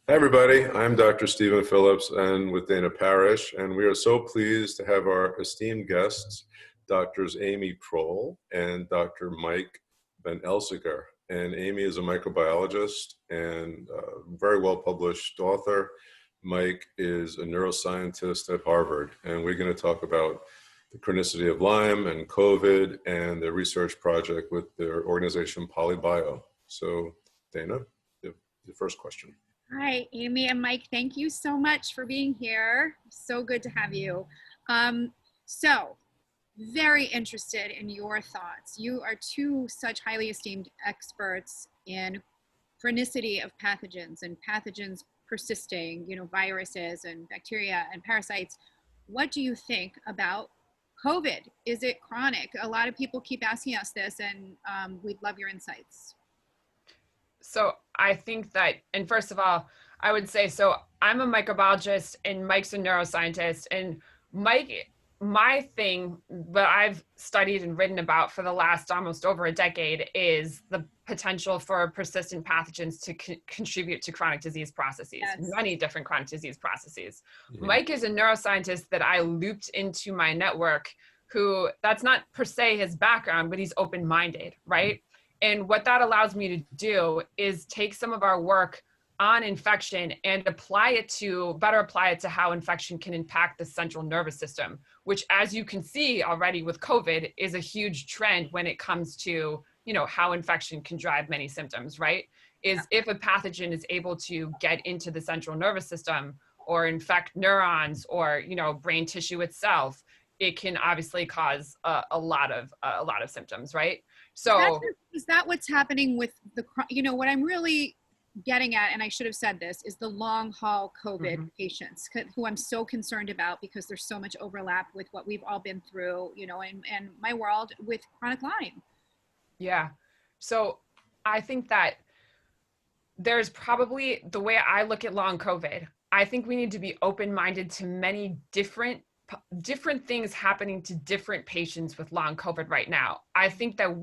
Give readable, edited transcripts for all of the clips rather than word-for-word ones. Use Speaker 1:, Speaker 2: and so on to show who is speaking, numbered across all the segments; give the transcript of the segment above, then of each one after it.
Speaker 1: Hi, everybody. I'm Dr. Stephen Phillips and with Dana Parish, and we are so pleased to have our esteemed guests, Doctors Amy Proal and Dr. Mike VanElzakker. And Amy is a microbiologist and a very well-published author. Mike is a neuroscientist at Harvard, and we're going to talk about the chronicity of Lyme and COVID and their research project with their organization PolyBio. So, Dana, the first question.
Speaker 2: Hi, Amy and Mike. Thank you so much for being here. So good to have you. Very interested in your thoughts. You are two such highly esteemed experts in chronicity of pathogens and pathogens persisting, viruses and bacteria and parasites. What do you think about COVID? Is it chronic? A lot of people keep asking us this, and we'd love your insights.
Speaker 3: So I think that, and first of all, I would say, so I'm a microbiologist and Mike's a neuroscientist, and Mike, my thing that I've studied and written about for the last almost over a decade is the potential for persistent pathogens to contribute to chronic disease processes,
Speaker 2: Yes.
Speaker 3: Many different chronic disease processes.
Speaker 1: Yeah.
Speaker 3: Mike is a neuroscientist that I looped into my network who, that's not per se his background, but he's open-minded, right? And what that allows me to do is take some of our work on infection and better apply it to how infection can impact the central nervous system, which, as you can see already with COVID, is a huge trend when it comes to, how infection can drive many symptoms, right? If a pathogen is able to get into the central nervous system or infect neurons or, brain tissue itself, it can obviously cause a lot of symptoms, right? So
Speaker 2: is that what's happening with what I'm really getting at, and I should have said this, is the long haul COVID patients who I'm so concerned about because there's so much overlap with what we've all been through, in my world with chronic Lyme.
Speaker 3: Yeah. So I think that there's probably, the way I look at long COVID, I think we need to be open-minded to many different things happening to different patients with long COVID right now. I think that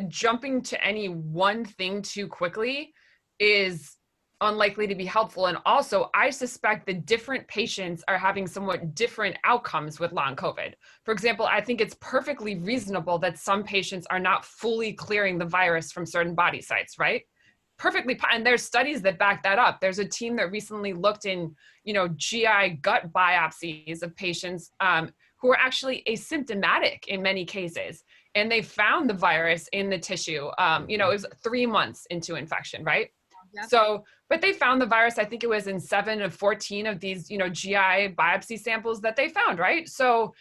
Speaker 3: jumping to any one thing too quickly is unlikely to be helpful. And also, I suspect that different patients are having somewhat different outcomes with long COVID. For example, I think it's perfectly reasonable that some patients are not fully clearing the virus from certain body sites, right? And there's studies that back that up. There's a team that recently looked in, GI gut biopsies of patients who are actually asymptomatic in many cases. And they found the virus in the tissue, it was 3 months into infection, right?
Speaker 2: Yep.
Speaker 3: So, but they found the virus, I think it was in 7 of 14 of these, GI biopsy samples that they found, right? So,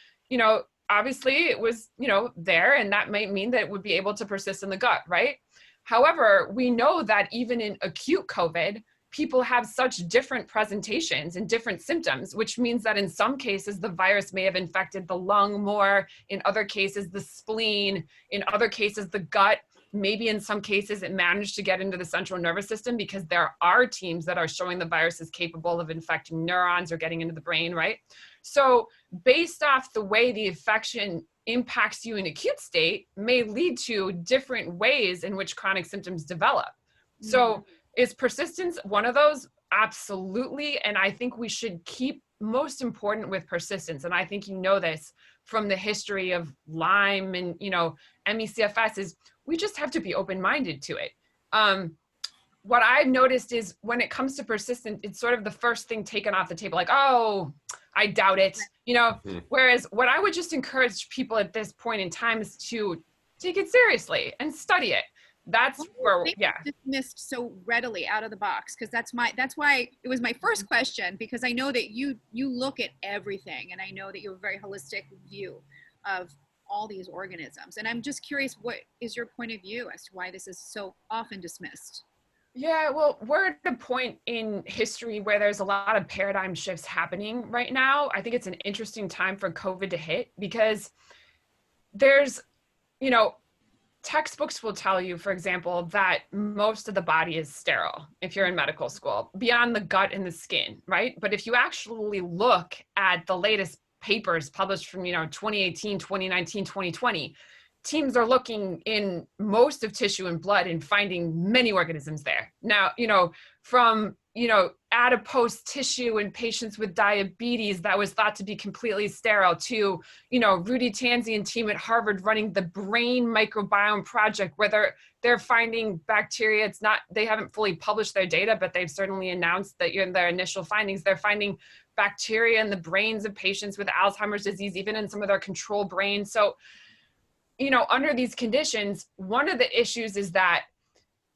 Speaker 3: obviously it was, there, and that might mean that it would be able to persist in the gut, right? However, we know that even in acute COVID, people have such different presentations and different symptoms, which means that in some cases, the virus may have infected the lung more, in other cases, the spleen, in other cases, the gut. Maybe in some cases, it managed to get into the central nervous system because there are teams that are showing the virus is capable of infecting neurons or getting into the brain, right? So based off the way the infection impacts you in acute state may lead to different ways in which chronic symptoms develop. So is persistence one of those? Absolutely. And I think we should keep, most important with persistence, and I think this from the history of Lyme and, ME/CFS, is we just have to be open-minded to it. What I've noticed is when it comes to persistence, it's sort of the first thing taken off the table, like, oh, I doubt it, Whereas what I would just encourage people at this point in time is to take it seriously and study it. That's where,
Speaker 2: dismissed so readily out of the box, because that's why it was my first question, because I know that you look at everything, and I know that you have a very holistic view of all these organisms, and I'm just curious, what is your point of view as to why this is so often dismissed?
Speaker 3: Yeah, well, we're at a point in history where there's a lot of paradigm shifts happening right now. I think it's an interesting time for COVID to hit because there's, textbooks will tell you, for example, that most of the body is sterile if you're in medical school, beyond the gut and the skin, right? But if you actually look at the latest papers published from, 2018, 2019, 2020, teams are looking in most of tissue and blood and finding many organisms there. Now, from, adipose tissue in patients with diabetes that was thought to be completely sterile to, Rudy Tanzi and team at Harvard running the brain microbiome project where they're finding bacteria. They haven't fully published their data, but they've certainly announced that in their initial findings, they're finding bacteria in the brains of patients with Alzheimer's disease, even in some of their control brains. So, under these conditions, one of the issues is that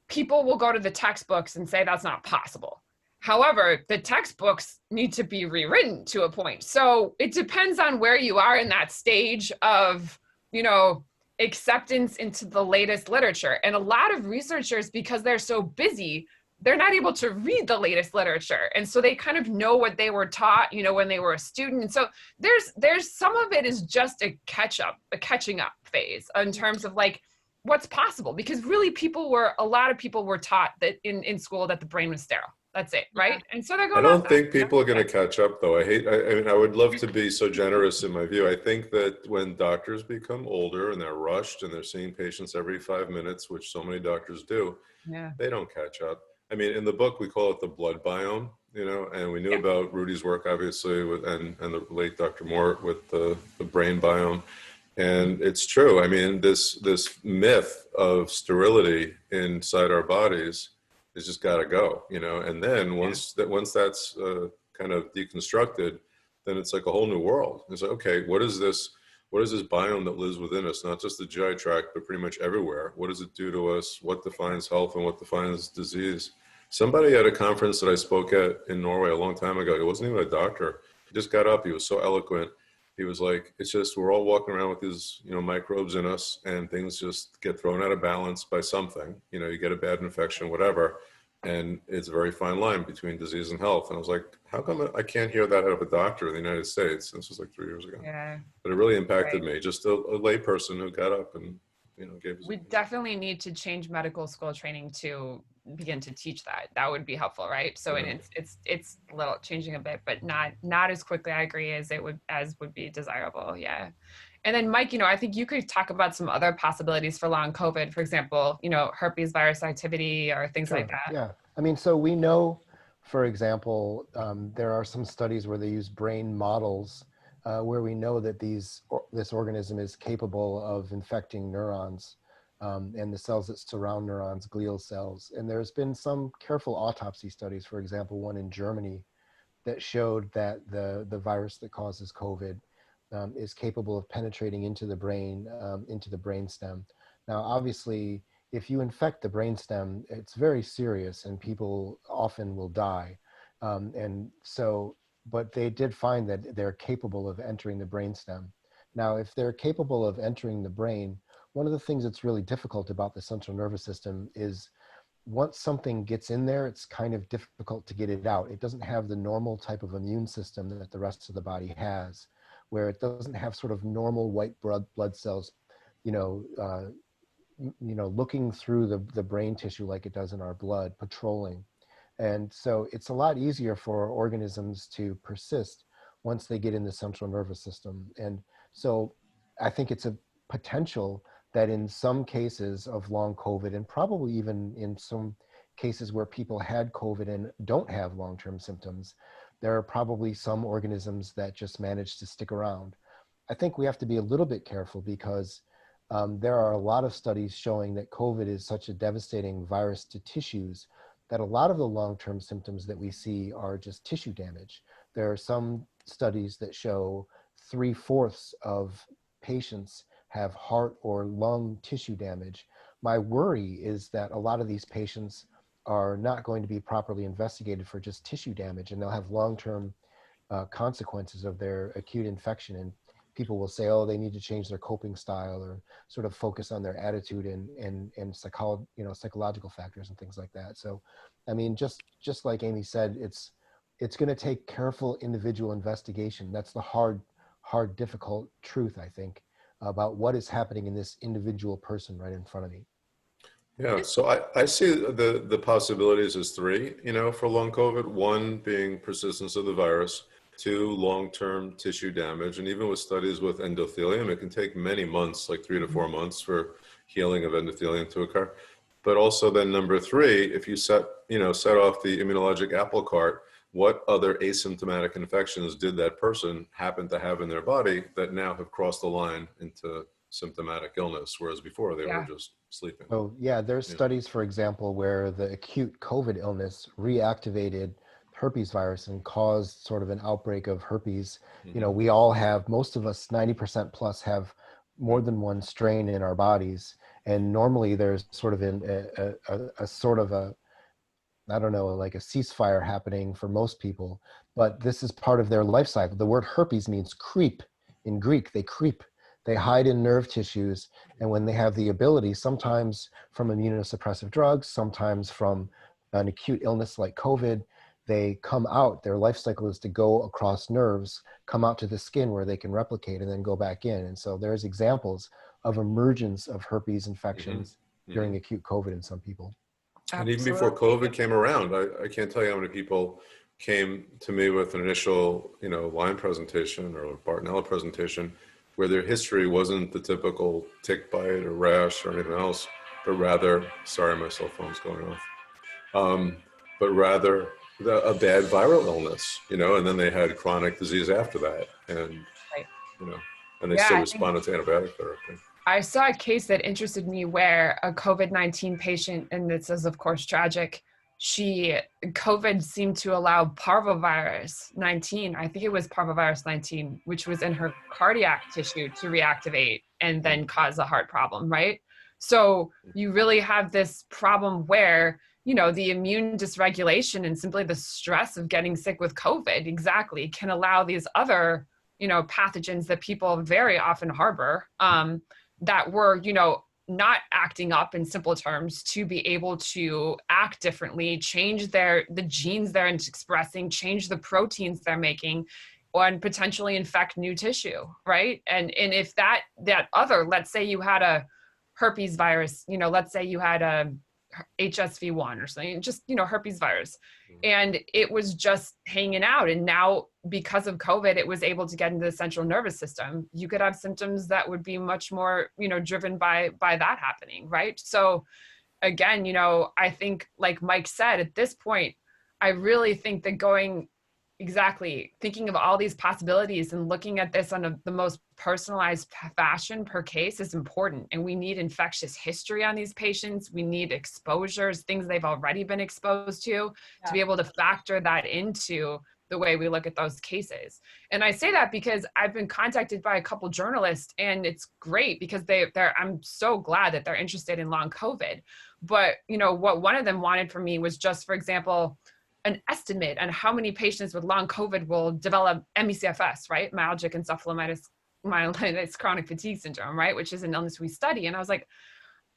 Speaker 3: people will go to the textbooks and say that's not possible. However, the textbooks need to be rewritten to a point. So it depends on where you are in that stage of, acceptance into the latest literature. And a lot of researchers, because they're so busy, they're not able to read the latest literature. And so they kind of know what they were taught, when they were a student. And so there's some of it is just a catching up phase in terms of like what's possible, because really a lot of people were taught that in school that the brain was sterile. That's it, right? And so they're going.
Speaker 1: I don't think people are going to catch up, though. I would love to be so generous in my view. I think that when doctors become older and they're rushed and they're seeing patients every 5 minutes, which so many doctors do, they don't catch up. I mean, in the book, we call it the blood biome, and we knew about Rudy's work, obviously, and the late Dr. Moore with the brain biome. And it's true. I mean, this myth of sterility inside our bodies has just got to go, and then once that's kind of deconstructed, then it's like a whole new world. It's like, okay, what is this biome that lives within us, not just the GI tract, but pretty much everywhere? What does it do to us? What defines health and what defines disease? Somebody at a conference that I spoke at in Norway a long time ago, he wasn't even a doctor. He just got up. He was so eloquent. He was like, it's just, we're all walking around with these, microbes in us, and things just get thrown out of balance by something. You get a bad infection, whatever. And it's a very fine line between disease and health. And I was like, how come I can't hear that out of a doctor in the United States? This was like 3 years ago.
Speaker 3: Yeah.
Speaker 1: But it really impacted me, just a lay person who got up and, gave his.
Speaker 3: We definitely need to change medical school training to begin to teach that. That would be helpful, right? So and it's a little changing a bit, but not as quickly, I agree, as would be desirable. Yeah. And then Mike, I think you could talk about some other possibilities for long COVID, for example, herpes virus activity or things like that.
Speaker 4: Yeah. I mean, so we know, for example, there are some studies where they use brain models where we know that this organism is capable of infecting neurons and the cells that surround neurons, glial cells. And there's been some careful autopsy studies, for example, one in Germany that showed that the virus that causes COVID is capable of penetrating into the brain, into the brainstem. Now, obviously, if you infect the brainstem, it's very serious and people often will die. But they did find that they're capable of entering the brainstem. Now, if they're capable of entering the brain, one of the things that's really difficult about the central nervous system is once something gets in there, it's kind of difficult to get it out. It doesn't have the normal type of immune system that the rest of the body has, where it doesn't have sort of normal white blood cells, looking through the brain tissue like it does in our blood, patrolling. And so it's a lot easier for organisms to persist once they get in the central nervous system. And so I think it's a potential that in some cases of long COVID, and probably even in some cases where people had COVID and don't have long-term symptoms, there are probably some organisms that just manage to stick around. I think we have to be a little bit careful because there are a lot of studies showing that COVID is such a devastating virus to tissues that a lot of the long-term symptoms that we see are just tissue damage. There are some studies that show 3/4 of patients have heart or lung tissue damage. My worry is that a lot of these patients are not going to be properly investigated for just tissue damage, and they'll have long-term consequences of their acute infection. And people will say, oh, they need to change their coping style or sort of focus on their attitude and psychological factors and things like that. So, I mean, just like Amy said, it's going to take careful individual investigation. That's the hard, difficult truth, I think, about what is happening in this individual person right in front of me.
Speaker 1: Yeah, so I see the possibilities as three, for long COVID. One being persistence of the virus. to long-term tissue damage. And even with studies with endothelium, it can take many months, like 3 to 4 months for healing of endothelium to occur. But also then number 3, if you set off the immunologic apple cart, what other asymptomatic infections did that person happen to have in their body that now have crossed the line into symptomatic illness, whereas before they were just sleeping?
Speaker 4: Oh, yeah, there's studies, for example, where the acute COVID illness reactivated herpes virus and caused sort of an outbreak of herpes. You know, we all have, most of us, 90% plus, have more than one strain in our bodies. And normally there's sort of a sort of a, I don't know, like a ceasefire happening for most people, but this is part of their life cycle. The word herpes means creep in Greek. They creep, they hide in nerve tissues. And when they have the ability, sometimes from immunosuppressive drugs, sometimes from an acute illness like COVID, they come out. Their life cycle is to go across nerves, come out to the skin where they can replicate and then go back in. And so there's examples of emergence of herpes infections during acute COVID in some people.
Speaker 1: And even before COVID came around, I can't tell you how many people came to me with an initial, Lyme presentation or Bartonella presentation where their history wasn't the typical tick bite or rash or anything else, but rather, sorry, my cell phone's going off, but rather a bad viral illness, and then they had chronic disease after that. And, and they still responded to antibiotic therapy.
Speaker 3: I saw a case that interested me where a COVID-19 patient, and this is of course tragic, COVID seemed to allow parvovirus 19, I think it was parvovirus 19, which was in her cardiac tissue, to reactivate and then cause a heart problem, right? So you really have this problem where, the immune dysregulation and simply the stress of getting sick with COVID exactly can allow these other, pathogens that people very often harbor, that were, not acting up in simple terms, to be able to act differently, change the genes they're expressing, change the proteins they're making, and potentially infect new tissue, right? And if that other, let's say you had a herpes virus, let's say you had a HSV1 or something, just, herpes virus, and it was just hanging out. And now because of COVID, it was able to get into the central nervous system. You could have symptoms that would be much more, driven by that happening. Right. So again, I think like Mike said, at this point, I really think that thinking of all these possibilities and looking at this on the most personalized fashion per case is important. And we need infectious history on these patients. We need exposures, things they've already been exposed to be able to factor that into the way we look at those cases. And I say that because I've been contacted by a couple journalists, and it's great because I'm so glad that they're interested in long COVID. But, what one of them wanted from me was just, for example, an estimate on how many patients with long COVID will develop ME/CFS, right? Myalgic encephalomyelitis chronic fatigue syndrome, right? Which is an illness we study. And I was like,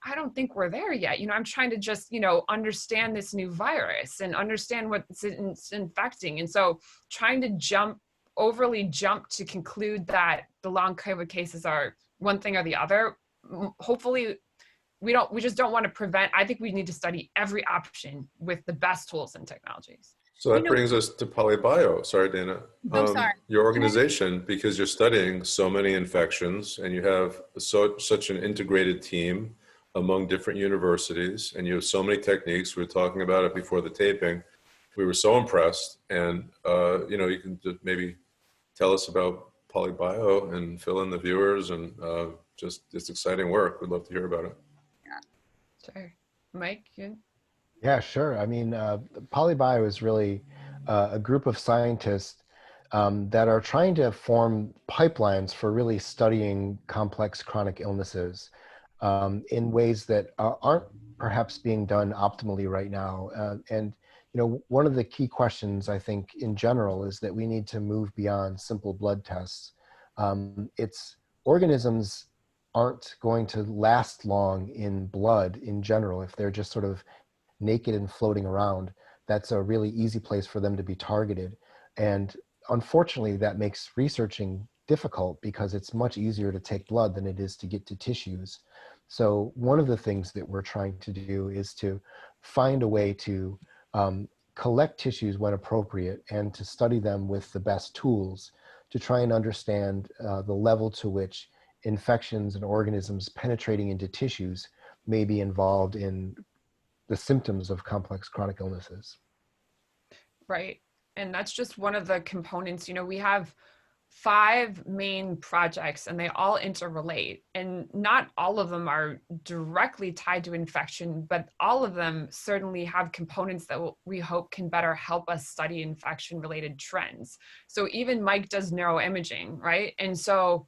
Speaker 3: I don't think we're there yet. I'm trying to just, understand this new virus and understand what it's infecting. And so trying to overly jump to conclude that the long COVID cases are one thing or the other, hopefully we just don't want to prevent. I think we need to study every option with the best tools and technologies.
Speaker 1: So that brings us to PolyBio. Sorry, Dana.
Speaker 2: Sorry.
Speaker 1: Your organization, because you're studying so many infections and you have such an integrated team among different universities, and you have so many techniques. We were talking about it before the taping. We were so impressed. And, you can just maybe tell us about PolyBio and fill in the viewers, and just this exciting work. We'd love to hear about it.
Speaker 3: Sure. Mike?
Speaker 4: Yeah, sure. I mean, PolyBio is really a group of scientists that are trying to form pipelines for really studying complex chronic illnesses in ways that aren't perhaps being done optimally right now. And one of the key questions, I think, in general, is that we need to move beyond simple blood tests. Organisms aren't going to last long in blood in general if they're just sort of naked and floating around. That's a really easy place for them to be targeted. And unfortunately, that makes researching difficult because it's much easier to take blood than it is to get to tissues. So one of the things that we're trying to do is to find a way to collect tissues when appropriate and to study them with the best tools to try and understand the level to which infections and organisms penetrating into tissues may be involved in the symptoms of complex chronic illnesses.
Speaker 3: Right. And that's just one of the components. You know, we have 5 main projects and they all interrelate, and not all of them are directly tied to infection, but all of them certainly have components that we hope can better help us study infection related trends. So even Mike does neuroimaging, right? And so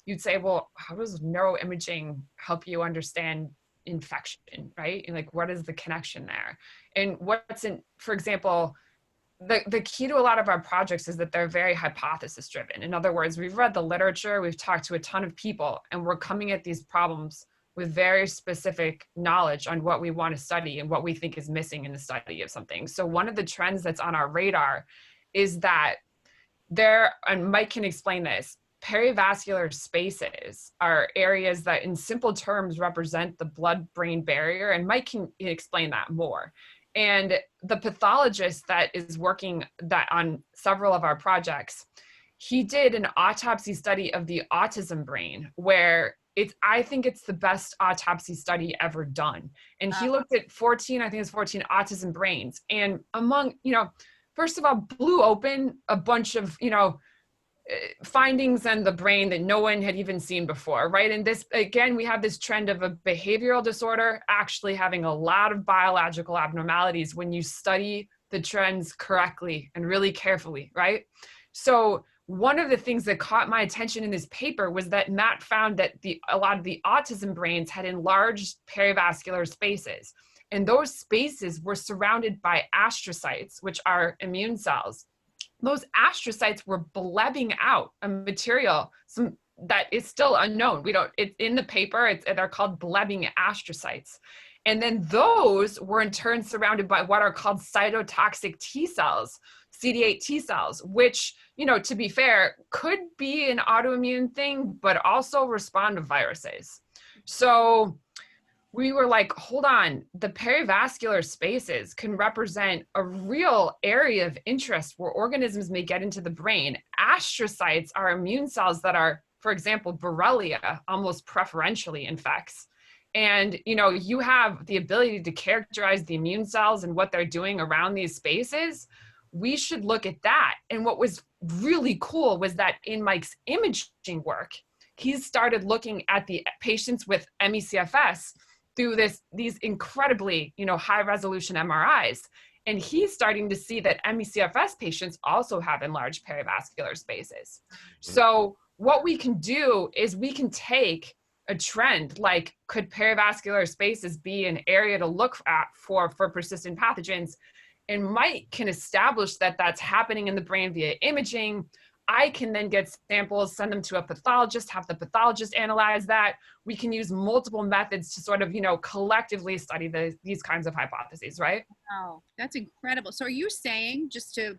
Speaker 3: you'd say, well, how does neuroimaging help you understand infection, right? And like, what is the connection there? And what's in, for example, the key to a lot of our projects is that they're very hypothesis driven. In other words, we've read the literature, we've talked to a ton of people, and we're coming at these problems with very specific knowledge on what we want to study and what we think is missing in the study of something. So one of the trends that's on our radar is that and Mike can explain this, perivascular spaces are areas that in simple terms represent the blood-brain barrier, and Mike can explain that more. And the pathologist that is working that on several of our projects, he did an autopsy study of the autism brain, where I think it's the best autopsy study ever done. And he looked at 14 autism brains, and among, first of all, blew open a bunch of, findings in the brain that no one had even seen before, right? And this, again, we have this trend of a behavioral disorder actually having a lot of biological abnormalities when you study the trends correctly and really carefully, right? So one of the things that caught my attention in this paper was that Matt found that a lot of the autism brains had enlarged perivascular spaces, and those spaces were surrounded by astrocytes, which are immune cells. Those astrocytes were blebbing out a material that is still unknown. It's in the paper, they're called blebbing astrocytes. And then those were in turn surrounded by what are called cytotoxic T cells, CD8 T cells, which, to be fair, could be an autoimmune thing, but also respond to viruses. So we were like, hold on, the perivascular spaces can represent a real area of interest where organisms may get into the brain. Astrocytes are immune cells that are, for example, Borrelia almost preferentially infects. And, you have the ability to characterize the immune cells and what they're doing around these spaces. We should look at that. And what was really cool was that in Mike's imaging work, he started looking at the patients with ME/CFS through these incredibly, high resolution MRIs. And he's starting to see that ME/CFS patients also have enlarged perivascular spaces. So what we can do is we can take a trend like, could perivascular spaces be an area to look at for persistent pathogens? And Mike can establish that that's happening in the brain via imaging. I can then get samples, send them to a pathologist, have the pathologist analyze that. We can use multiple methods to sort of, collectively study these kinds of hypotheses, right?
Speaker 2: Wow, that's incredible. So are you saying, just to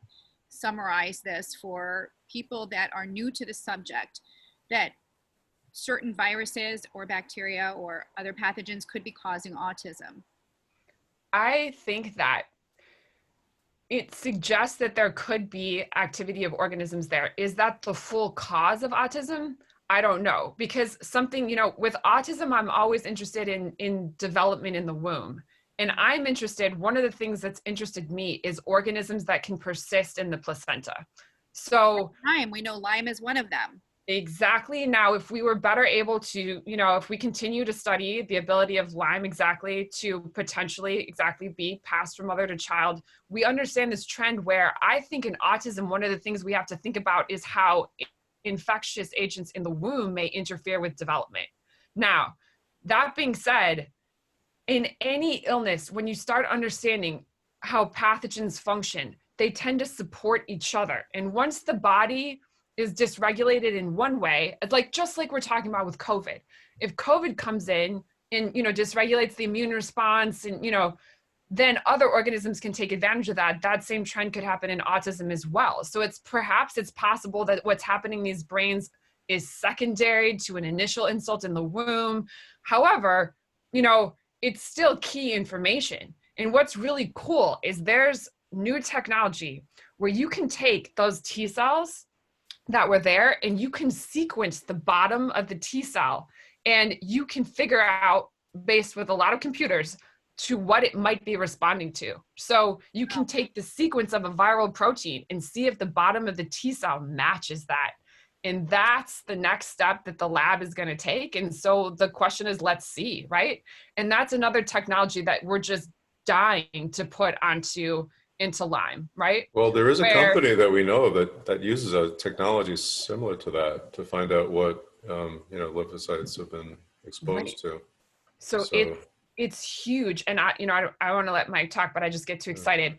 Speaker 2: summarize this for people that are new to the subject, that certain viruses or bacteria or other pathogens could be causing autism?
Speaker 3: I think that it suggests that there could be activity of organisms there. Is that the full cause of autism? I don't know, because something, with autism, I'm always interested in development in the womb. And I'm interested, one of the things that's interested me is organisms that can persist in the placenta. So
Speaker 2: Lyme, we know Lyme is one of them.
Speaker 3: Exactly. Now, if we were better able to, if we continue to study the ability of Lyme exactly to potentially exactly be passed from mother to child, we understand this trend where I think in autism, one of the things we have to think about is how infectious agents in the womb may interfere with development. Now, that being said, in any illness, when you start understanding how pathogens function, they tend to support each other. And once the body is dysregulated in one way, just like we're talking about with COVID. If COVID comes in and, dysregulates the immune response and, then other organisms can take advantage of that. That same trend could happen in autism as well. So it's possible that what's happening in these brains is secondary to an initial insult in the womb. However, it's still key information. And what's really cool is there's new technology where you can take those T cells that were there and you can sequence the bottom of the T cell, and you can figure out, based with a lot of computers, to what it might be responding to. So you can take the sequence of a viral protein and see if the bottom of the T cell matches that. And that's the next step that the lab is going to take. And so the question is, let's see, right? And that's another technology that we're just dying to put into Lyme, right?
Speaker 1: Well, there is a company that we know that uses a technology similar to that to find out what lymphocytes have been exposed to.
Speaker 3: So it's huge. And I want to let Mike talk, but I just get too excited.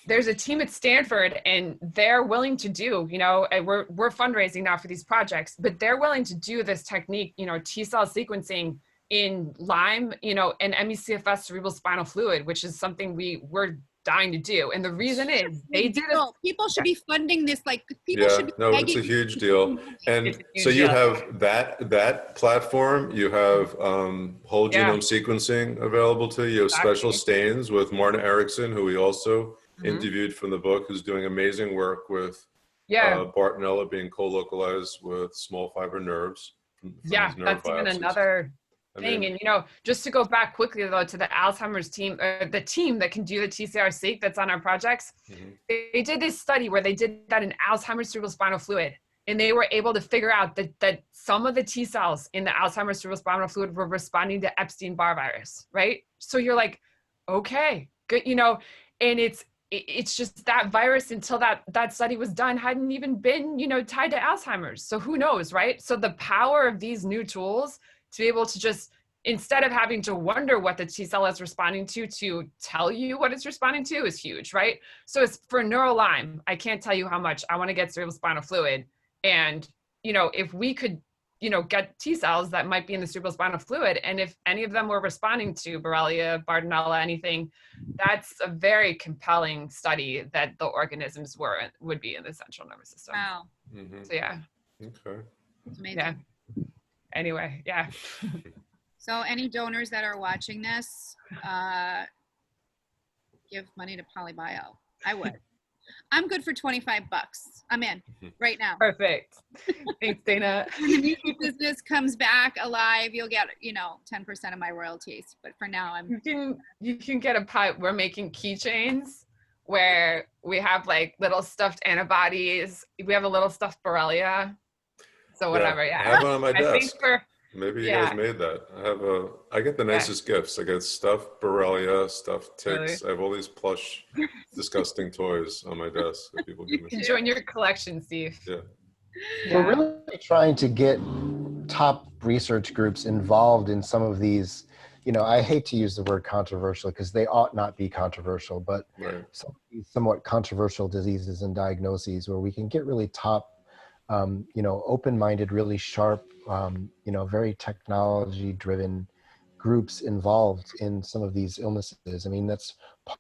Speaker 3: There's a team at Stanford and they're willing to do, and we're fundraising now for these projects, but they're willing to do this technique, T cell sequencing in Lyme, and ME/CFS cerebral spinal fluid, which is something we're dying to do. And the reason is they do this.
Speaker 2: People should be funding this. Like people should be
Speaker 1: it's a huge deal. And so you have that platform, you have whole genome sequencing available to you. You have special stains with Marta Erickson, who we also interviewed from the book, who's doing amazing work with Bartonella being co-localized with small fiber nerves.
Speaker 3: That's even another thing. And just to go back quickly though to the Alzheimer's team, the team that can do the TCR-seq that's on our projects, they did this study where they did that in Alzheimer's cerebral spinal fluid, and they were able to figure out that some of the T cells in the Alzheimer's cerebral spinal fluid were responding to Epstein-Barr virus, right? So you're like, okay, good, and it's just that virus, until that study was done, hadn't even been, tied to Alzheimer's. So who knows, right? So the power of these new tools to be able to just, instead of having to wonder what the T cell is responding to tell you what it's responding to is huge, right? So it's for neuro Lyme. I can't tell you how much I want to get cerebral spinal fluid. And, if we could, get T cells that might be in the cerebral spinal fluid, and if any of them were responding to Borrelia, Bartonella, anything, that's a very compelling study that the organisms would be in the central nervous system.
Speaker 2: Wow.
Speaker 3: So yeah.
Speaker 1: Okay.
Speaker 2: That's amazing.
Speaker 3: Yeah. Anyway, yeah.
Speaker 2: So any donors that are watching this, give money to PolyBio. I would. I'm good for $25. I'm in right now.
Speaker 3: Perfect. Thanks, Dana.
Speaker 2: When the music business comes back alive, you'll get, 10% of my royalties. But for now,
Speaker 3: you can get a pipe. We're making keychains where we have like little stuffed antibodies. We have a little stuffed Borrelia. So whatever,
Speaker 1: I have one on my desk.
Speaker 3: For,
Speaker 1: Maybe you guys made that. I get the nicest gifts. I get stuffed Borrelia, stuffed ticks. Really? I have all these plush, disgusting toys on my desk that people give me.
Speaker 3: You can join your collection, Steve.
Speaker 1: Yeah.
Speaker 4: We're really trying to get top research groups involved in some of these, I hate to use the word controversial because they ought not be controversial, but some of these somewhat controversial diseases and diagnoses where we can get really top, open-minded, really sharp, very technology-driven groups involved in some of these illnesses. I mean, that's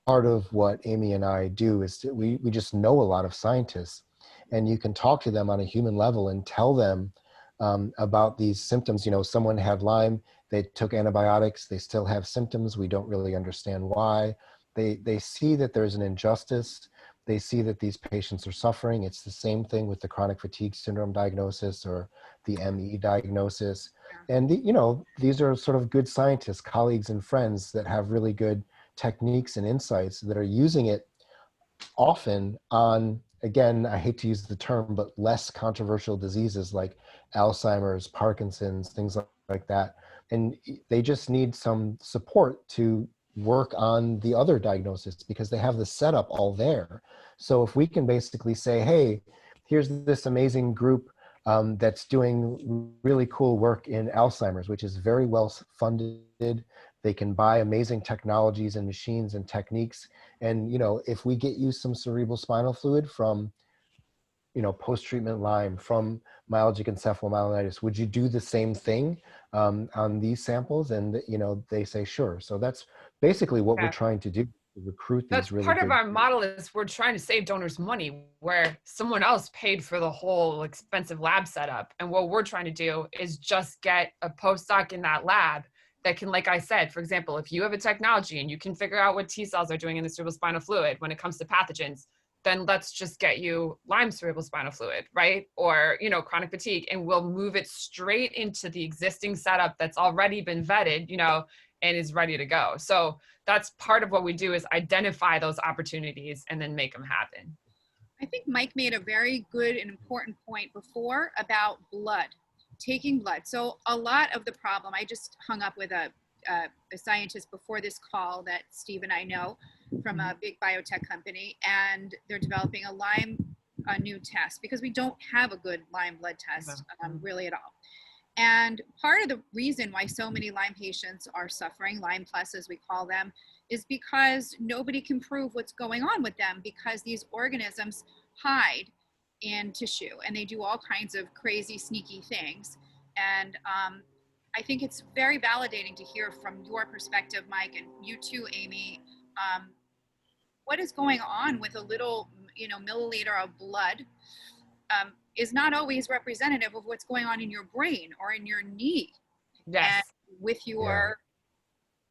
Speaker 4: part of what Amy and I do is we just know a lot of scientists, and you can talk to them on a human level and tell them about these symptoms. Someone had Lyme, they took antibiotics, they still have symptoms. We don't really understand why. They see that there's an injustice. They see that these patients are suffering. It's the same thing with the chronic fatigue syndrome diagnosis or the ME diagnosis. And, these are sort of good scientists, colleagues and friends that have really good techniques and insights that are using it often on, again, I hate to use the term, but less controversial diseases like Alzheimer's, Parkinson's, things like that. And they just need some support to work on the other diagnosis because they have the setup all there. So if we can basically say, hey, here's this amazing group that's doing really cool work in Alzheimer's, which is very well funded. They can buy amazing technologies and machines and techniques. And, if we get you some cerebral spinal fluid from, post-treatment Lyme, from myalgic encephalomyelitis, would you do the same thing on these samples? And, they say, sure. So that's basically what we're trying to do. Recruit these
Speaker 3: That's
Speaker 4: really
Speaker 3: part
Speaker 4: good
Speaker 3: of our model is we're trying to save donors money where someone else paid for the whole expensive lab setup. And what we're trying to do is just get a postdoc in that lab that can, like I said, for example, if you have a technology and you can figure out what T cells are doing in the cerebrospinal fluid when it comes to pathogens, then let's just get you Lyme cerebrospinal fluid, right? Or, you know, chronic fatigue, and we'll move it straight into the existing setup that's already been vetted, you know, and is ready to go. So that's part of what we do, is identify those opportunities and then make them happen.
Speaker 2: I think Mike made a very good and important point before about blood, taking blood. So a lot of the problem, I just hung up with a scientist before this call that Steve and I know from a big biotech company, and they're developing a new test, because we don't have a good Lyme blood test really at all. And part of the reason why so many Lyme patients are suffering, Lyme plus as we call them, is because nobody can prove what's going on with them, because these organisms hide in tissue and they do all kinds of crazy, sneaky things. And I think it's very validating to hear from your perspective, Mike, and you too, Amy, what is going on with a little, you know, milliliter of blood is not always representative of what's going on in your brain or in your knee.
Speaker 3: Yes.
Speaker 2: And with your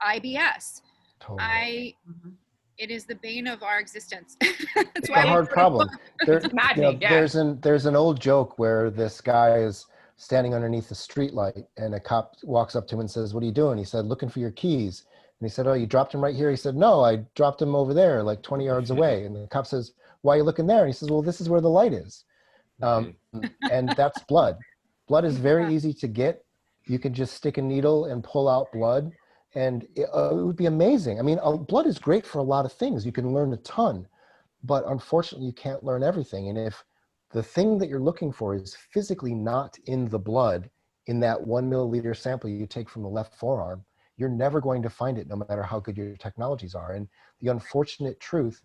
Speaker 2: IBS.
Speaker 4: Totally.
Speaker 2: It is the bane of our existence.
Speaker 4: It's a hard problem. There's an old joke where this guy is standing underneath the streetlight and a cop walks up to him and says, "What are you doing?" He said, "Looking for your keys." And he said, "Oh, you dropped them right here?" He said, "No, I dropped them over there, like 20 yards away." And the cop says, "Why are you looking there?" And he says, "Well, this is where the light is." And that's blood. Blood is very easy to get. You can just stick a needle and pull out blood, and it would be amazing. I mean, blood is great for a lot of things. You can learn a ton, but unfortunately you can't learn everything. And if the thing that you're looking for is physically not in the blood, in that 1 milliliter sample you take from the left forearm, you're never going to find it, no matter how good your technologies are. And the unfortunate truth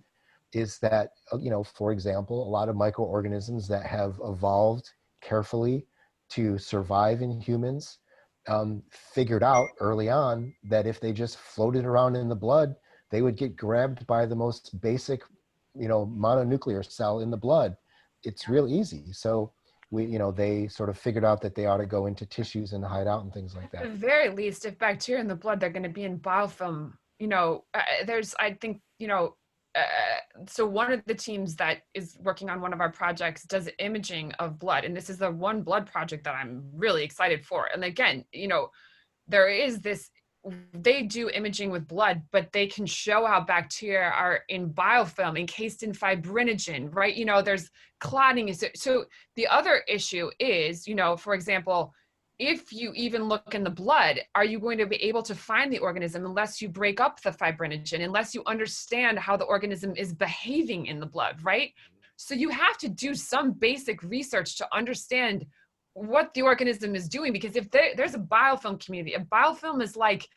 Speaker 4: is that, you know, for example, a lot of microorganisms that have evolved carefully to survive in humans figured out early on that if they just floated around in the blood, they would get grabbed by the most basic, you know, mononuclear cell in the blood. It's real easy. So they sort of figured out that they ought to go into tissues and hide out and things like that.
Speaker 3: At the very least, if bacteria in the blood, they're going to be in biofilm. You know, so one of the teams that is working on one of our projects does imaging of blood. And this is the one blood project that I'm really excited for. And again, you know, there is this, they do imaging with blood, but they can show how bacteria are in biofilm, encased in fibrinogen, right? You know, there's clotting. So the other issue is, you know, for example, if you even look in the blood, are you going to be able to find the organism unless you break up the fibrinogen, unless you understand how the organism is behaving in the blood, right? So you have to do some basic research to understand what the organism is doing, because if there's a biofilm community, a biofilm is like,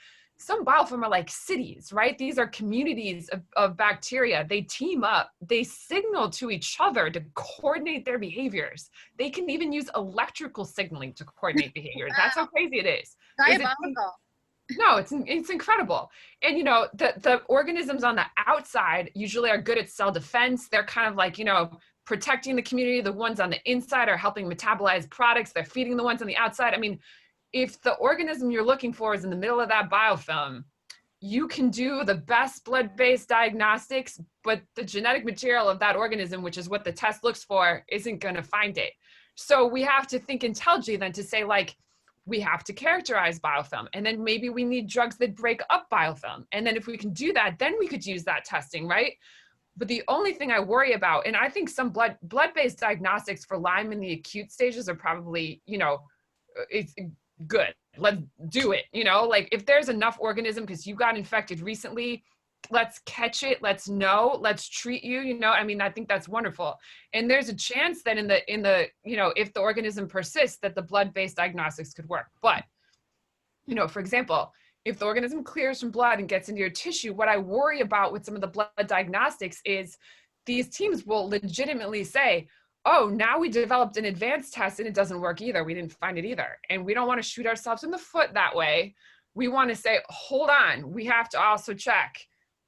Speaker 3: some biofilm are like cities, right? These are communities of bacteria. They team up, they signal to each other to coordinate their behaviors. They can even use electrical signaling to coordinate behaviors. That's how crazy it is.
Speaker 2: Diabolical.
Speaker 3: No, it's incredible. And, you know, the organisms on the outside usually are good at cell defense. They're kind of like, you know, protecting the community. The ones on the inside are helping metabolize products. They're feeding the ones on the outside. I mean, if the organism you're looking for is in the middle of that biofilm, you can do the best blood-based diagnostics, but the genetic material of that organism, which is what the test looks for, isn't going to find it. So we have to think intelligently then to say, like, we have to characterize biofilm, and then maybe we need drugs that break up biofilm. And then if we can do that, then we could use that testing, right? But the only thing I worry about, and I think some blood-based diagnostics for Lyme in the acute stages are probably, you know, it's good. Let's do it. You know, like if there's enough organism because you got infected recently, let's catch it. Let's know, let's treat you, you know, I mean, I think that's wonderful. And there's a chance that in the, you know, if the organism persists, that the blood-based diagnostics could work. But, you know, for example, if the organism clears from blood and gets into your tissue, what I worry about with some of the blood diagnostics is these teams will legitimately say, oh, now we developed an advanced test and it doesn't work either. We didn't find it either. And we don't want to shoot ourselves in the foot that way. We want to say, hold on, we have to also check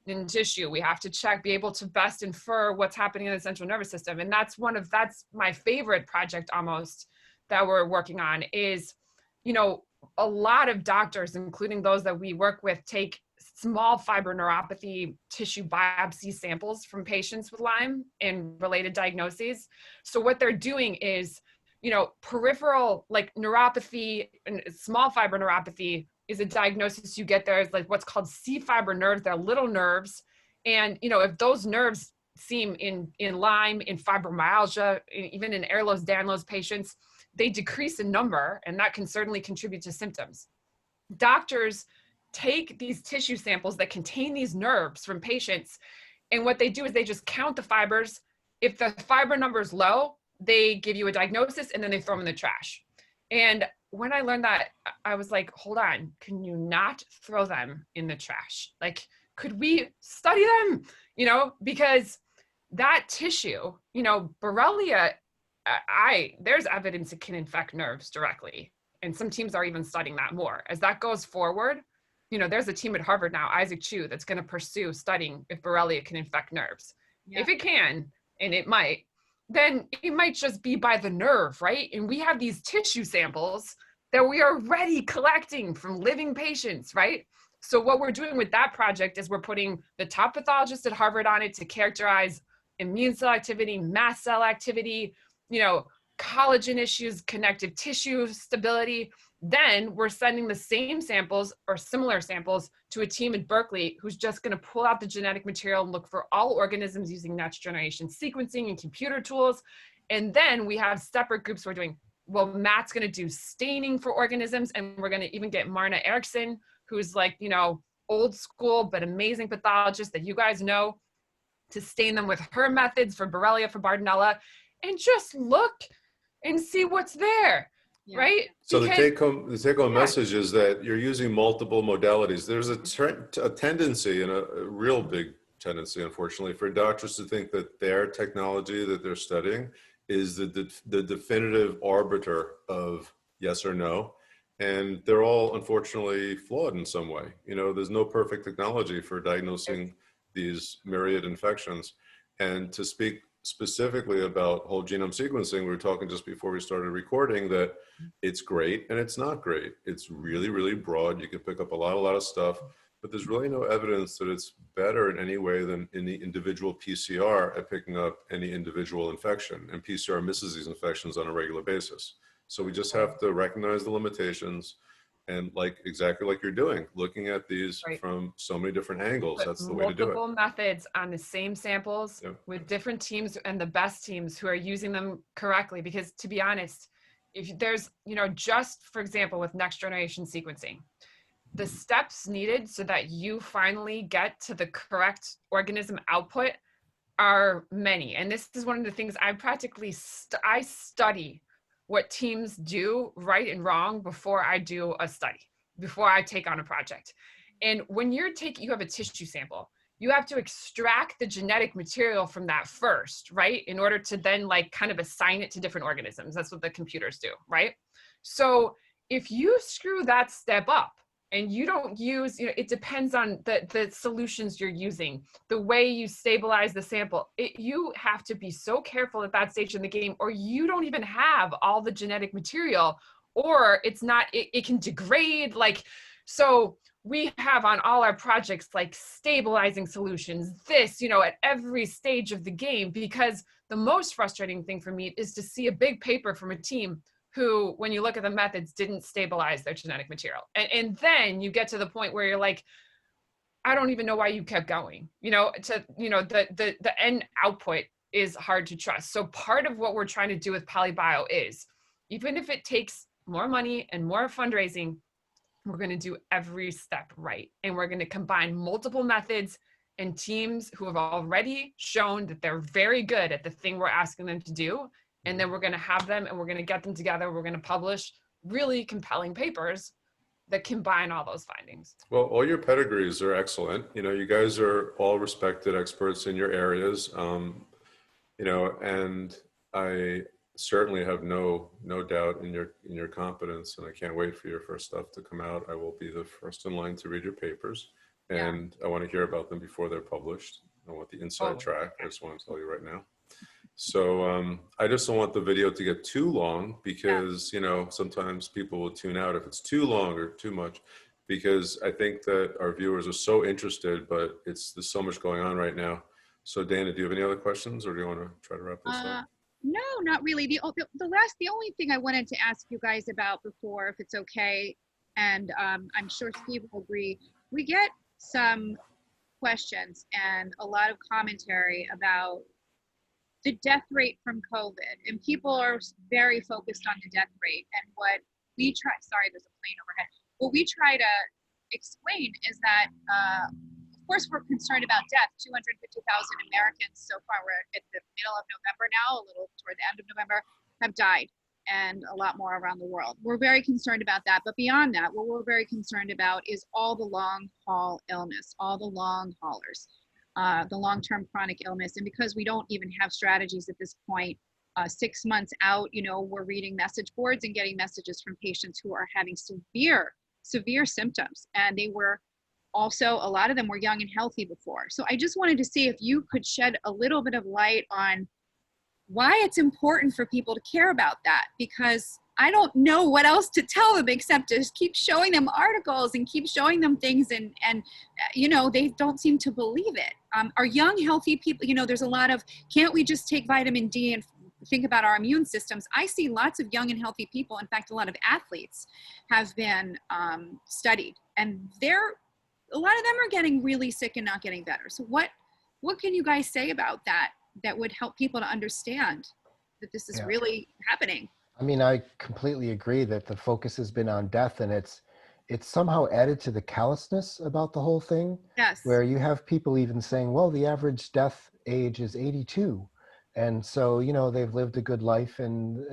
Speaker 3: in tissue. We have to check, be able to best infer what's happening in the central nervous system. And that's my favorite project almost that we're working on is, you know, a lot of doctors, including those that we work with, take small fiber neuropathy tissue biopsy samples from patients with Lyme and related diagnoses. So what they're doing is, peripheral like neuropathy and small fiber neuropathy is a diagnosis you get there is like what's called C fiber nerves. They're little nerves. And, if those nerves seem in Lyme, in fibromyalgia, even in Ehlers-Danlos patients, they decrease in number, and that can certainly contribute to symptoms. Doctors take these tissue samples that contain these nerves from patients, and what they do is they just count the fibers. If the fiber number is low, they give you a diagnosis, and then they throw them in the trash. And when I learned that, I was like, hold on, can you not throw them in the trash? Like, could we study them? Because that tissue, Borrelia, there's evidence it can infect nerves directly. And some teams are even studying that more. As that goes forward, there's a team at Harvard now, Isaac Chu, that's going to pursue studying if Borrelia can infect nerves. Yeah. If it can, and it might, then it might just be by the nerve, right? And we have these tissue samples that we are already collecting from living patients, right? So what we're doing with that project is we're putting the top pathologist at Harvard on it to characterize immune cell activity, mast cell activity, collagen issues, connective tissue stability. Then we're sending the same samples or similar samples to a team at Berkeley who's just going to pull out the genetic material and look for all organisms using next generation sequencing and computer tools. And then we have separate groups who are doing, Matt's going to do staining for organisms, and we're going to even get Marna Eriksson, who's like, old school but amazing pathologist that you guys know, to stain them with her methods for Borrelia, for Bartonella, and just look and see what's there, right?
Speaker 1: So the take-home message is that you're using multiple modalities. There's a tendency, and a real big tendency, unfortunately, for doctors to think that their technology that they're studying is the definitive arbiter of yes or no. And they're all unfortunately flawed in some way. There's no perfect technology for diagnosing these myriad infections. And to speak specifically about whole genome sequencing, we were talking just before we started recording that it's great and it's not great. It's really, really broad. You can pick up a lot of stuff, but there's really no evidence that it's better in any way than in the individual PCR at picking up any individual infection. And PCR misses these infections on a regular basis. So we just have to recognize the limitations and exactly like you're doing, looking at these from so many different angles.
Speaker 3: But
Speaker 1: that's the way to do it.
Speaker 3: Multiple methods on the same samples with different teams and the best teams who are using them correctly. Because to be honest, if there's, just for example, with next generation sequencing, the steps needed so that you finally get to the correct organism output are many. And this is one of the things I practically, I study what teams do right and wrong before I do a study, before I take on a project. And when you have a tissue sample, you have to extract the genetic material from that first, right? In order to then kind of assign it to different organisms. That's what the computers do, right? So if you screw that step up, and you don't use, it depends on the solutions you're using, the way you stabilize the sample. You have to be so careful at that stage in the game, or you don't even have all the genetic material, or it's not, it can degrade. So we have on all our projects, stabilizing solutions, at every stage of the game, because the most frustrating thing for me is to see a big paper from a team who, when you look at the methods, didn't stabilize their genetic material. And then you get to the point where you're like, I don't even know why you kept going. The end output is hard to trust. So part of what we're trying to do with PolyBio is, even if it takes more money and more fundraising, we're going to do every step right. And we're going to combine multiple methods and teams who have already shown that they're very good at the thing we're asking them to do. And then we're going to have them and we're going to get them together. We're going to publish really compelling papers that combine all those findings.
Speaker 1: Well, all your pedigrees are excellent. You guys are all respected experts in your areas. And I certainly have no doubt in your competence, and I can't wait for your first stuff to come out. I will be the first in line to read your papers, and I want to hear about them before they're published. I want the inside track. I just want to tell you right now. So I just don't want the video to get too long because, sometimes people will tune out if it's too long or too much, because I think that our viewers are so interested, but there's so much going on right now. So Dana, do you have any other questions, or do you want to try to wrap this up?
Speaker 2: No, not really. The only thing I wanted to ask you guys about before, if it's okay, and I'm sure Steve will agree, we get some questions and a lot of commentary about the death rate from COVID, and people are very focused on the death rate. And what we try, sorry, there's a plane overhead. What we try to explain is that, of course, we're concerned about death. 250,000 Americans so far, we're at the middle of November now, a little toward the end of November, have died, and a lot more around the world. We're very concerned about that. But beyond that, what we're very concerned about is all the long haul illness, all the long haulers. The long-term chronic illness. And because we don't even have strategies at this point, 6 months out, we're reading message boards and getting messages from patients who are having severe symptoms. And they were also, a lot of them were young and healthy before. So I just wanted to see if you could shed a little bit of light on why it's important for people to care about that, because I don't know what else to tell them except to keep showing them articles and keep showing them things, and they don't seem to believe it. Our young, healthy people, there's a lot of, can't we just take vitamin D and think about our immune systems? I see lots of young and healthy people. In fact, a lot of athletes have been studied, and a lot of them are getting really sick and not getting better. So what can you guys say about that would help people to understand that this is really happening?
Speaker 4: I mean, I completely agree that the focus has been on death, and it's somehow added to the callousness about the whole thing.
Speaker 2: Yes.
Speaker 4: Where you have people even saying, well, the average death age is 82. And so, they've lived a good life, and,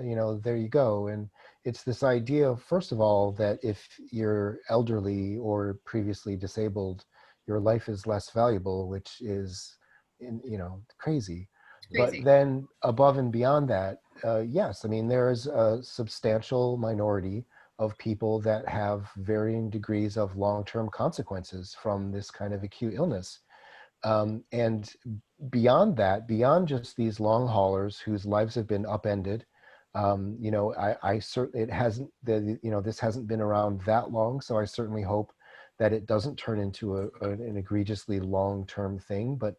Speaker 4: there you go. And it's this idea, first of all, that if you're elderly or previously disabled, your life is less valuable, which is, crazy. But then above and beyond that, yes, I mean, there is a substantial minority of people that have varying degrees of long-term consequences from this kind of acute illness. And beyond that, beyond just these long haulers whose lives have been upended, I certainly, this hasn't been around that long. So I certainly hope that it doesn't turn into an egregiously long-term thing. But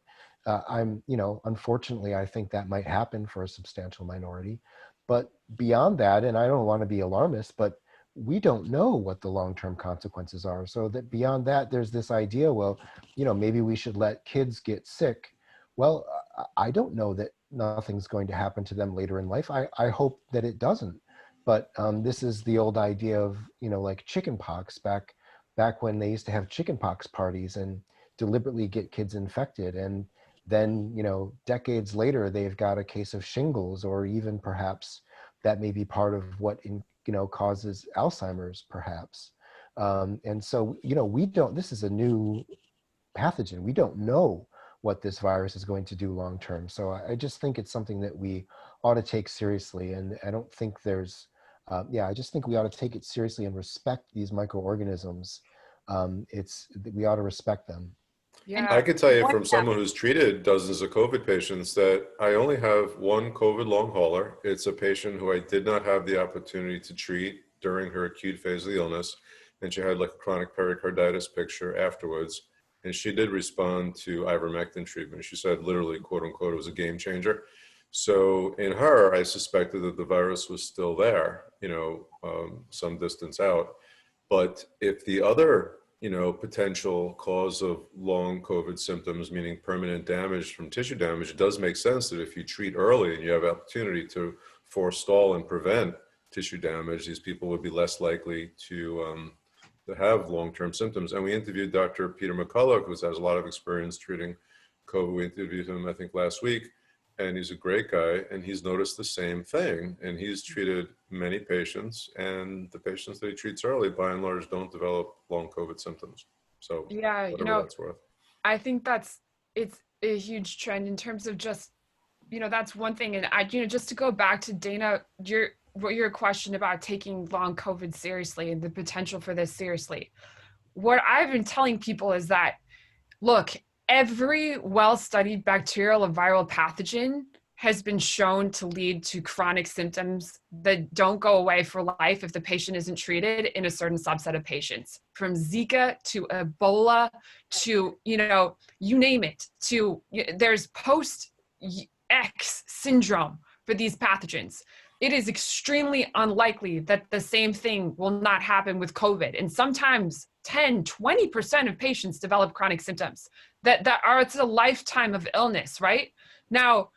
Speaker 4: unfortunately, I think that might happen for a substantial minority. But beyond that, and I don't want to be alarmist, but we don't know what the long-term consequences are. So that beyond that, there's this idea, well, maybe we should let kids get sick. Well, I don't know that nothing's going to happen to them later in life. I hope that it doesn't. But this is the old idea of, like chickenpox back when they used to have chickenpox parties and deliberately get kids infected. And then, decades later, they've got a case of shingles, or even perhaps that may be part of what causes Alzheimer's, perhaps. And so, this is a new pathogen. We don't know what this virus is going to do long term. So I just think it's something that we ought to take seriously. And I don't think there's, I just think we ought to take it seriously and respect these microorganisms. We ought to respect them.
Speaker 3: Yeah.
Speaker 1: I could tell you from someone who's treated dozens of COVID patients that I only have one COVID long hauler. It's a patient who I did not have the opportunity to treat during her acute phase of the illness. And she had like a chronic pericarditis picture afterwards. And she did respond to ivermectin treatment. She said literally, quote unquote, it was a game changer. So in her, I suspected that the virus was still there, some distance out. But if the other potential cause of long COVID symptoms, meaning permanent damage from tissue damage, it does make sense that if you treat early and you have opportunity to forestall and prevent tissue damage, these people would be less likely to have long-term symptoms. And we interviewed Dr. Peter McCulloch, who has a lot of experience treating COVID. We interviewed him, I think, last week, and he's a great guy, and he's noticed the same thing. And he's treated many patients, and the patients that he treats early, by and large, don't develop long COVID symptoms. So
Speaker 3: yeah,
Speaker 1: whatever that's worth.
Speaker 3: I think it's a huge trend in terms of just, that's one thing. And just to go back to Dana, your question about taking long COVID seriously and the potential for this seriously. What I've been telling people is that, look, every well-studied bacterial and viral pathogen has been shown to lead to chronic symptoms that don't go away for life if the patient isn't treated in a certain subset of patients, from Zika to Ebola to, you know, you name it, to there's post-X syndrome for these pathogens. It is extremely unlikely that the same thing will not happen with COVID. And sometimes 10, 20% of patients develop chronic symptoms that are, it's a lifetime of illness, right? Now,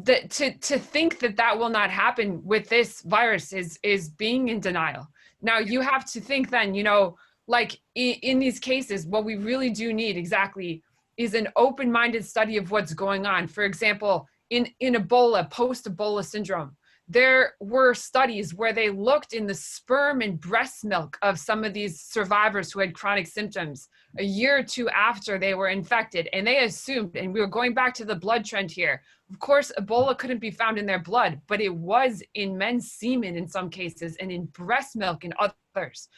Speaker 3: to think that that will not happen with this virus is being in denial. Now you have to think then, you know, like in these cases, what we really do need exactly is an open-minded study of what's going on. For example, in Ebola, post-Ebola syndrome, there were studies where they looked in the sperm and breast milk of some of these survivors who had chronic symptoms a year or two after they were infected. And they assumed, and we were going back to the blood trend here, of course, Ebola couldn't be found in their blood, but it was in men's semen in some cases and in breast milk in others.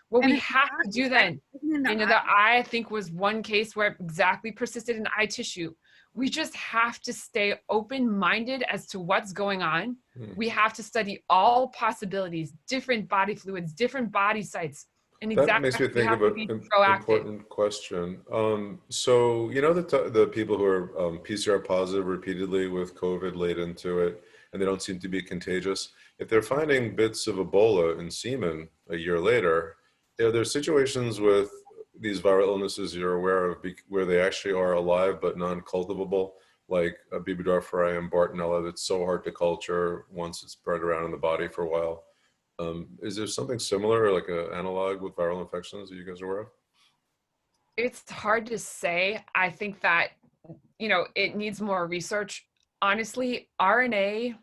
Speaker 3: What we have to do then, you know, that I think was one case where it exactly persisted in eye tissue. We just have to stay open-minded as to what's going on. We have to study all possibilities, different body fluids, different body sites. And
Speaker 1: that makes me think of an important question. So, you know, the people who are PCR positive repeatedly with COVID laid into it, and they don't seem to be contagious, if they're finding bits of Ebola in semen a year later, are there situations with these viral illnesses you're aware of where they actually are alive but non-cultivable, like a Burgdorferi and Bartonella that's so hard to culture once it's spread around in the body for a while? Is there something similar, like an analog with viral infections that you guys are aware of?
Speaker 3: It's hard to say. I think that, you know, it needs more research. Honestly, RNA,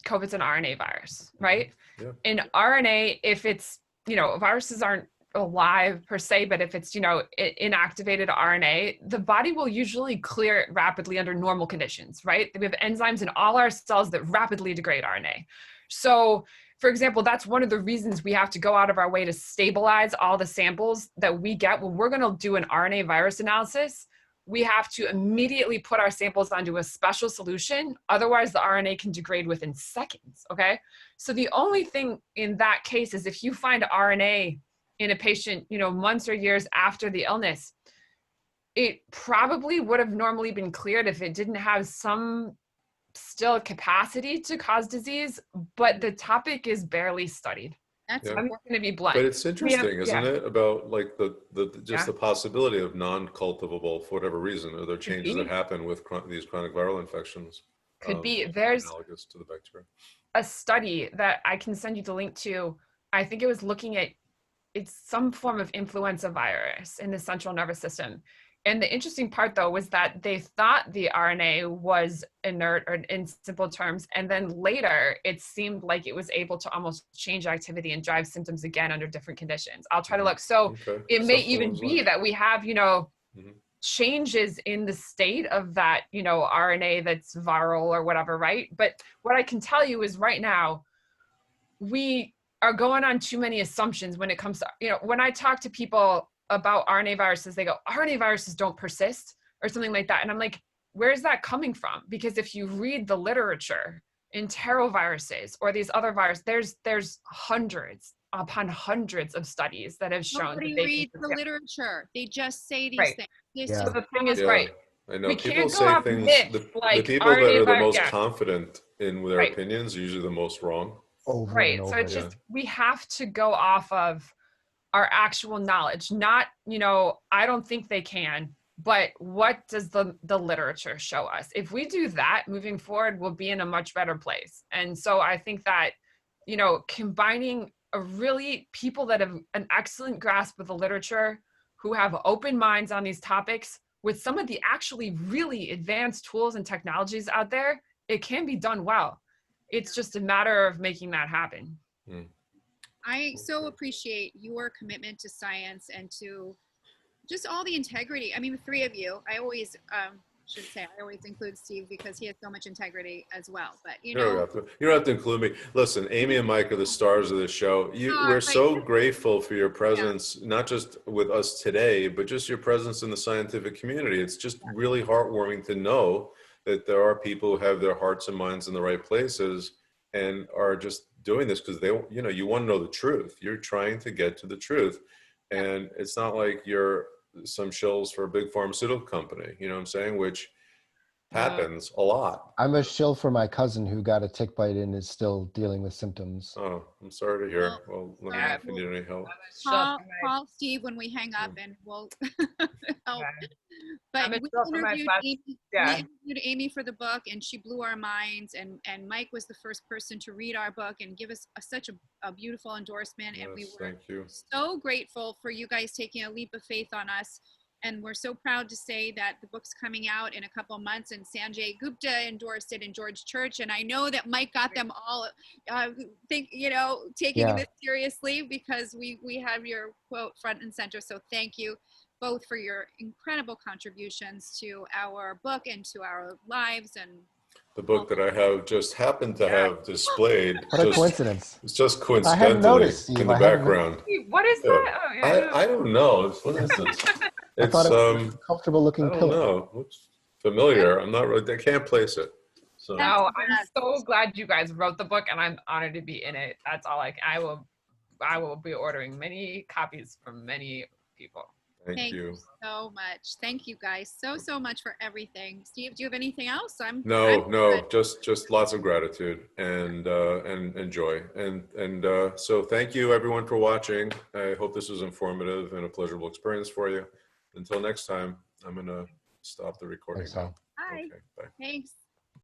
Speaker 3: COVID's an RNA virus, right? Yeah. In RNA, if it's, you know, viruses aren't alive per se, but if it's, you know, inactivated RNA, the body will usually clear it rapidly under normal conditions, right? We have enzymes in all our cells that rapidly degrade RNA. So, for example, that's one of the reasons we have to go out of our way to stabilize all the samples that we get. When we're going to do an RNA virus analysis, we have to immediately put our samples onto a special solution. Otherwise, the RNA can degrade within seconds, okay? So the only thing in that case is if you find RNA in a patient, you know, months or years after the illness, it probably would have normally been cleared if it didn't have some still capacity to cause disease, but the topic is barely studied. That's I'm going to be blunt.
Speaker 1: But it's interesting, isn't it, about like the possibility of non-cultivable for whatever reason, or there are changes that happen with these chronic viral infections.
Speaker 3: Could be. There's
Speaker 1: analogous to the bacteria.
Speaker 3: A study that I can send you the link to. I think it was looking at, it's some form of influenza virus in the central nervous system. And the interesting part, though, was that they thought the RNA was inert, or in simple terms, and then later it seemed like it was able to almost change activity and drive symptoms again under different conditions. I'll try to look. So it may even be that we have, you know, changes in the state of that, you know, RNA that's viral or whatever, right? But what I can tell you is right now, we are going on too many assumptions when it comes to, you know, when I talk to people about RNA viruses, they go, RNA viruses don't persist or something like that. And I'm like, where's that coming from? Because if you read the literature, enteroviruses or these other viruses, there's hundreds upon hundreds of studies that have shown
Speaker 2: Nobody
Speaker 3: that they
Speaker 2: reads the literature. They just say these things.
Speaker 3: Yeah. So the thing is, right.
Speaker 1: I know
Speaker 3: we
Speaker 1: people say things, the people that are the most confident in their opinions are usually the most wrong.
Speaker 4: Over and over.
Speaker 3: So it's just, we have to go off of our actual knowledge, not, you know, I don't think they can, but what does the literature show us? If we do that, moving forward, we'll be in a much better place. And so I think that, you know, combining people that have an excellent grasp of the literature, who have open minds on these topics, with some of the actually really advanced tools and technologies out there, it can be done well. It's just a matter of making that happen.
Speaker 2: I so appreciate your commitment to science and to just all the integrity. I mean, the three of you, I always should say, I always include Steve because he has so much integrity as well. But you know,
Speaker 1: you don't have to include me. Listen, Amy and Mike are the stars of this show. We're so grateful for your presence, not just with us today, but just your presence in the scientific community. It's just really heartwarming to know that there are people who have their hearts and minds in the right places and are just doing this because they, you know, you want to know the truth. You're trying to get to the truth. And it's not like you're some shills for a big pharmaceutical company, you know what I'm saying? Which happens a lot.
Speaker 4: I'm a shill for my cousin who got a tick bite and is still dealing with symptoms.
Speaker 1: Oh, I'm sorry to hear. Well, let me know if you need any help.
Speaker 2: Call Steve when we hang up and we'll help.
Speaker 3: I'm
Speaker 2: But
Speaker 3: a
Speaker 2: we
Speaker 3: shill for my
Speaker 2: interviewed,
Speaker 3: best-
Speaker 2: Amy,
Speaker 3: yeah.
Speaker 2: we interviewed Amy for the book, and she blew our minds. And Mike was the first person to read our book and give us such a beautiful endorsement. And we
Speaker 1: Yes,
Speaker 2: were
Speaker 1: thank you.
Speaker 2: so grateful for you guys taking a leap of faith on us. And we're so proud to say that the book's coming out in a couple of months, and Sanjay Gupta endorsed it in George Church. And I know that Mike got them all taking this seriously, because we have your quote front and center. So thank you both for your incredible contributions to our book and to our lives. And
Speaker 1: The book that I have just happened to have displayed.
Speaker 4: What a coincidence.
Speaker 1: It's just
Speaker 4: I hadn't
Speaker 1: coincidentally
Speaker 4: noticed, Steve.
Speaker 1: in the
Speaker 4: I hadn't
Speaker 1: background.
Speaker 3: What is that? Oh, yeah.
Speaker 1: I don't know. What is this?
Speaker 4: I thought it was a comfortable looking
Speaker 1: I don't
Speaker 4: pillow.
Speaker 1: know. Looks familiar. I'm not really, I can't place it. So
Speaker 3: No, I'm so glad you guys wrote the book, and I'm honored to be in it. That's all. I will be ordering many copies from many people.
Speaker 1: thank you.
Speaker 2: so much. Thank you guys so much for everything. Steve, do you have anything else?
Speaker 1: No, just lots of gratitude and joy. And so thank you everyone for watching. I hope this was informative and a pleasurable experience for you. Until next time, I'm gonna stop the recording.
Speaker 4: Thanks, Tom.
Speaker 2: Bye.
Speaker 1: Okay, bye.
Speaker 2: Thanks.